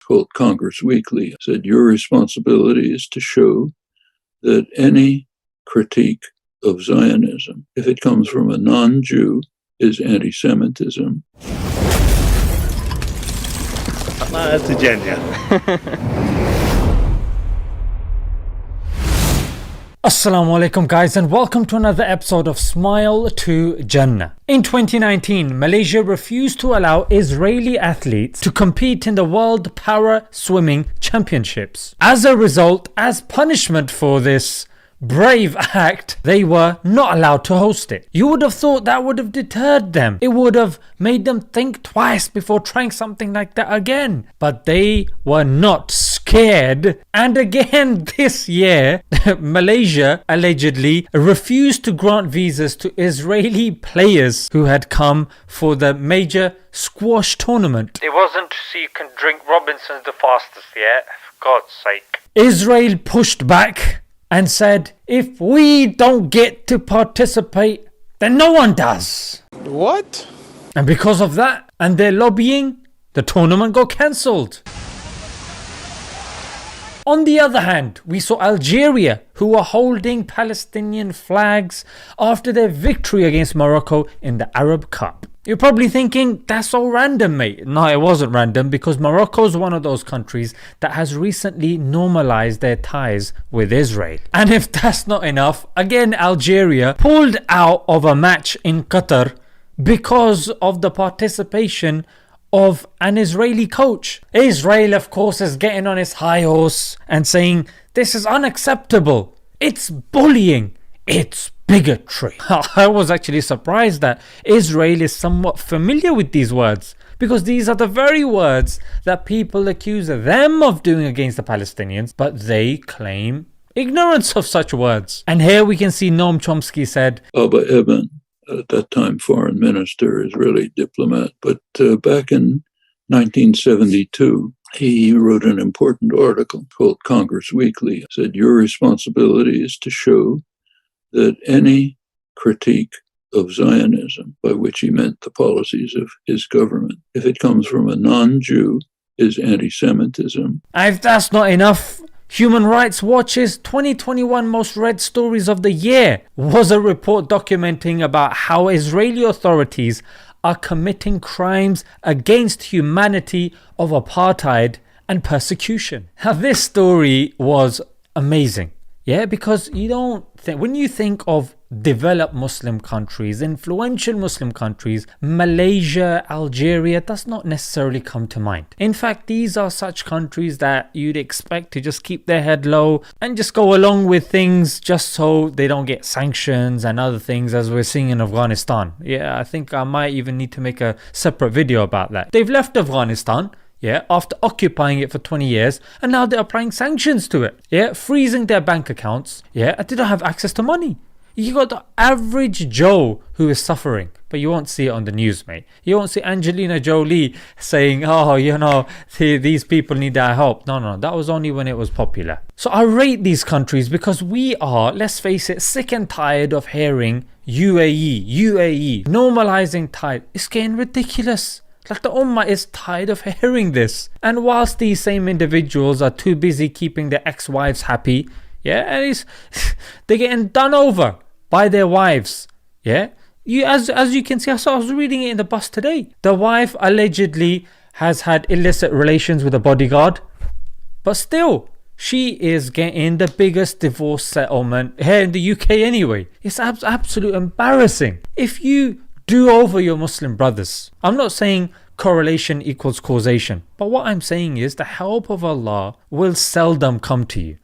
called Congress Weekly, said your responsibility is to show that any critique of Zionism, if it comes from a non-Jew, is anti-Semitism. That's a genius. Assalamu alaikum guys, and welcome to another episode of Smile to Jannah. In 2019, Malaysia refused to allow Israeli athletes to compete in the World Para Swimming Championships. As a result, as punishment for this brave act, they were not allowed to host it. You would have thought that would have deterred them. It would have made them think twice before trying something like that again. But they were not scared. And again this year, Malaysia allegedly refused to grant visas to Israeli players who had come for the major squash tournament. It wasn't so you can drink Robinson's the fastest, yeah? For God's sake. Israel pushed back and said, if we don't get to participate, then no one does. What? And because of that and their lobbying, the tournament got cancelled. On the other hand, we saw Algeria, who were holding Palestinian flags after their victory against Morocco in the Arab Cup. You're probably thinking, that's all random, mate. No, it wasn't random, because Morocco is one of those countries that has recently normalized their ties with Israel. And if that's not enough, again Algeria pulled out of a match in Qatar because of the participation of an Israeli coach. Israel, of course, is getting on its high horse and saying, this is unacceptable. It's bullying. It's bigotry. I was actually surprised that Israel is somewhat familiar with these words, because these are the very words that people accuse them of doing against the Palestinians, but they claim ignorance of such words. And here we can see Noam Chomsky said, Abba Eban, at that time foreign minister, Israeli diplomat, but back in 1972, he wrote an important article called Congress Weekly, said your responsibility is to show that any critique of Zionism, by which he meant the policies of his government, if it comes from a non-Jew, is anti-Semitism. If that's not enough, Human Rights Watch's 2021 most read stories of the year was a report documenting about how Israeli authorities are committing crimes against humanity of apartheid and persecution. Now, this story was amazing. Yeah, because you don't think, when you think of developed Muslim countries, influential Muslim countries, Malaysia, Algeria does not necessarily come to mind. In fact, these are such countries that you'd expect to just keep their head low and just go along with things just so they don't get sanctions and other things, as we're seeing in Afghanistan. Yeah, I think I might even need to make a separate video about that. They've left Afghanistan, after occupying it for 20 years, and now they're applying sanctions to it, freezing their bank accounts, and they don't have access to money. You got the average Joe who is suffering, but you won't see it on the news, mate. You won't see Angelina Jolie saying, these people need our help. No, that was only when it was popular. So I rate these countries because we are, let's face it, sick and tired of hearing UAE, normalizing ties. It's getting ridiculous. Like, the Ummah is tired of hearing this. And whilst these same individuals are too busy keeping their ex-wives happy, they're getting done over by their wives. As you can see, I was reading it in the bus today. The wife allegedly has had illicit relations with a bodyguard, but still, she is getting the biggest divorce settlement here in the UK anyway. It's absolutely embarrassing. If you do over your Muslim brothers, I'm not saying correlation equals causation, but what I'm saying is the help of Allah will seldom come to you.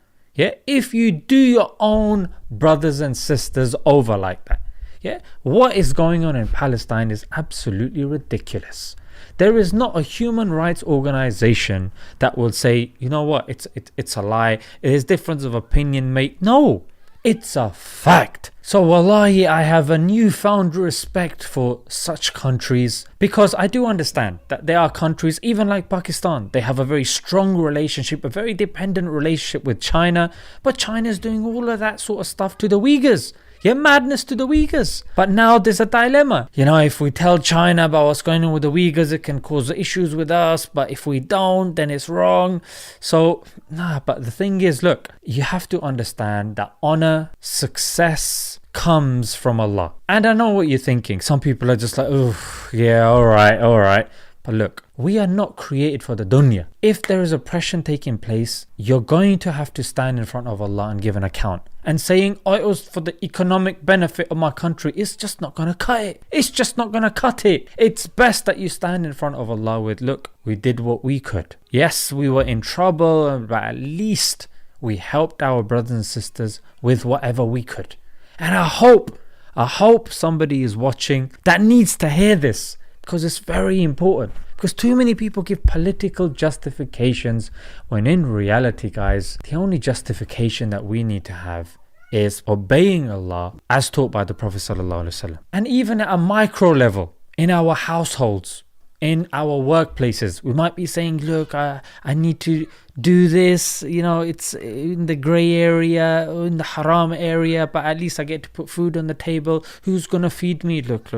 If you do your own brothers and sisters over like that. What is going on in Palestine is absolutely ridiculous. There is not a human rights organization that will say, you know what, it's a lie, it is difference of opinion, mate. No, it's a fact. So wallahi, I have a newfound respect for such countries, because I do understand that there are countries, even like Pakistan, they have a very strong relationship, a very dependent relationship with China, but China is doing all of that sort of stuff to the Uyghurs. You're madness to the Uyghurs. But now there's a dilemma. If we tell China about what's going on with the Uyghurs, it can cause issues with us. But if we don't, then it's wrong. So, but the thing is, look, you have to understand that honor, success comes from Allah. And I know what you're thinking. Some people are just like, oh, yeah, all right. But look, we are not created for the dunya. If there is oppression taking place, you're going to have to stand in front of Allah and give an account. And saying, it was for the economic benefit of my country, it's just not going to cut it. It's best that you stand in front of Allah with, look, we did what we could. Yes, we were in trouble, but at least we helped our brothers and sisters with whatever we could. And I hope somebody is watching that needs to hear this, because it's very important. Because too many people give political justifications when in reality, guys, the only justification that we need to have is obeying Allah as taught by the Prophet ﷺ. And even at a micro level, in our households, in our workplaces, we might be saying, look, I need to do this, it's in the grey area, or in the haram area, but at least I get to put food on the table. Who's gonna feed me? Look.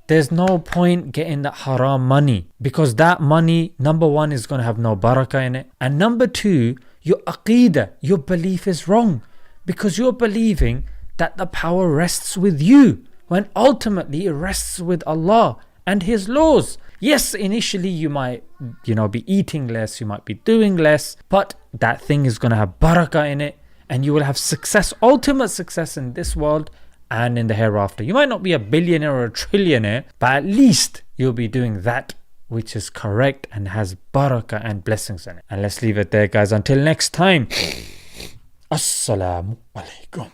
There's no point getting that haram money, because that money, number one, is gonna have no barakah in it, and number two, your aqeedah, your belief is wrong, because you're believing that the power rests with you, when ultimately it rests with Allah and His laws. Yes, initially you might, be eating less, you might be doing less, but that thing is going to have barakah in it, and you will have success, ultimate success in this world and in the hereafter. You might not be a billionaire or a trillionaire, but at least you'll be doing that which is correct and has barakah and blessings in it. And let's leave it there, guys. Until next time. Assalamu alaikum.